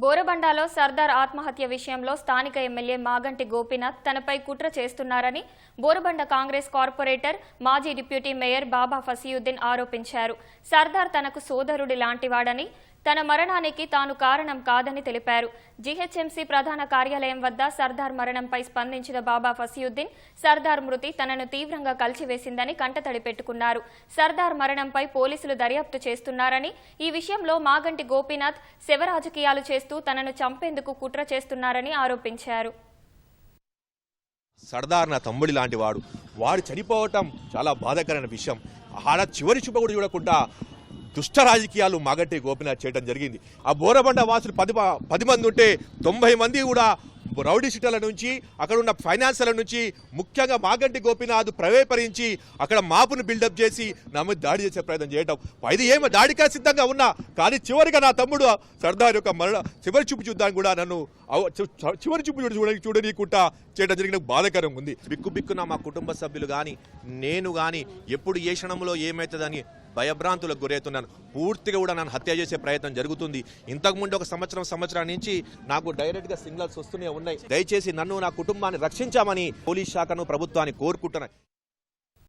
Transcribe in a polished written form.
బోరబండలో సర్దార్ ఆత్మహత్య విషయంలో స్థానిక ఎమ్మెల్యే మాగంటి గోపీనాథ్ తనపై కుట్ర చేస్తున్నారని బోరబండ కాంగ్రెస్ కార్పొరేటర్ మాజీ డిప్యూటీ మేయర్ బాబా ఫసియుద్దీన్ ఆరోపించారు. సర్దార్ తనకు సోదరుడి లాంటివాడని, తన మరణానికి తాను కారణం కాదని తెలిపారు. జీహెచ్ఎంసీ ప్రధాన కార్యాలయం వద్ద సర్దార్ మరణంపై స్పందించిన బాబా ఫసియుద్దీన్ సర్దార్ మృతి తనను తీవ్రంగా కలిచివేసిందని కంటతడి పెట్టుకున్నారు. సర్దార్ మరణంపై పోలీసులు దర్యాప్తు చేస్తున్నారని, ఈ విషయంలో మాగంటి గోపీనాథ్ శవ రాజకీయాలు చేస్తూ తనను చంపేందుకు కుట్ర చేస్తున్నారని ఆరోపించారు. సర్దార్ నా తమ్ముడి లాంటి వాడు చనిపోవటం చాలా బాధాకరమైన విషయం. ఆడ చివరి చూప కూడా చూడకుండా దుష్ట రాజకీయాలు మాగంటి గోపీనాథ్ చేయడం జరిగింది. ఆ బోరబండ వాసులు 10 మంది ఉంటే 90 మంది కూడా రౌడీ షీటర్ల నుంచి, అక్కడ ఉన్న ఫైనాన్సర్ల నుంచి, ముఖ్యంగా మాగంటి గోపీనాథ్ ప్రవేశపరించి అక్కడ మాపును బిల్డప్ చేసి నా మీద దాడి చేసే ప్రయత్నం చేయటం. ఇది ఏమో దాడిగా సిద్ధంగా ఉన్నా కానీ చివరిగా నా తమ్ముడు సర్దార్ యొక్క చివరి చూపు చూద్దాన్ని కూడా నన్ను చివరి చూపు చూడనీయకుండా చేయడం జరిగిన బాధాకరంగా ఉంది. బిక్కున మా కుటుంబ సభ్యులు కానీ నేను కానీ ఎప్పుడు ఏ క్షణంలో ఏమవుతుందని భయభ్రాంతులకు గురవుతున్నాను. పూర్తిగా కూడా నన్ను హత్య చేసే ప్రయత్నం జరుగుతుంది. ఇంతకుముందు ఒక సంవత్సరం నుంచి నాకు డైరెక్ట్గా సిగ్నల్స్ వస్తూనే ఉన్నాయి. దయచేసి నన్ను, నా కుటుంబాన్ని రక్షించామని పోలీస్ శాఖను, ప్రభుత్వాన్ని కోరుకుంటున్నాను.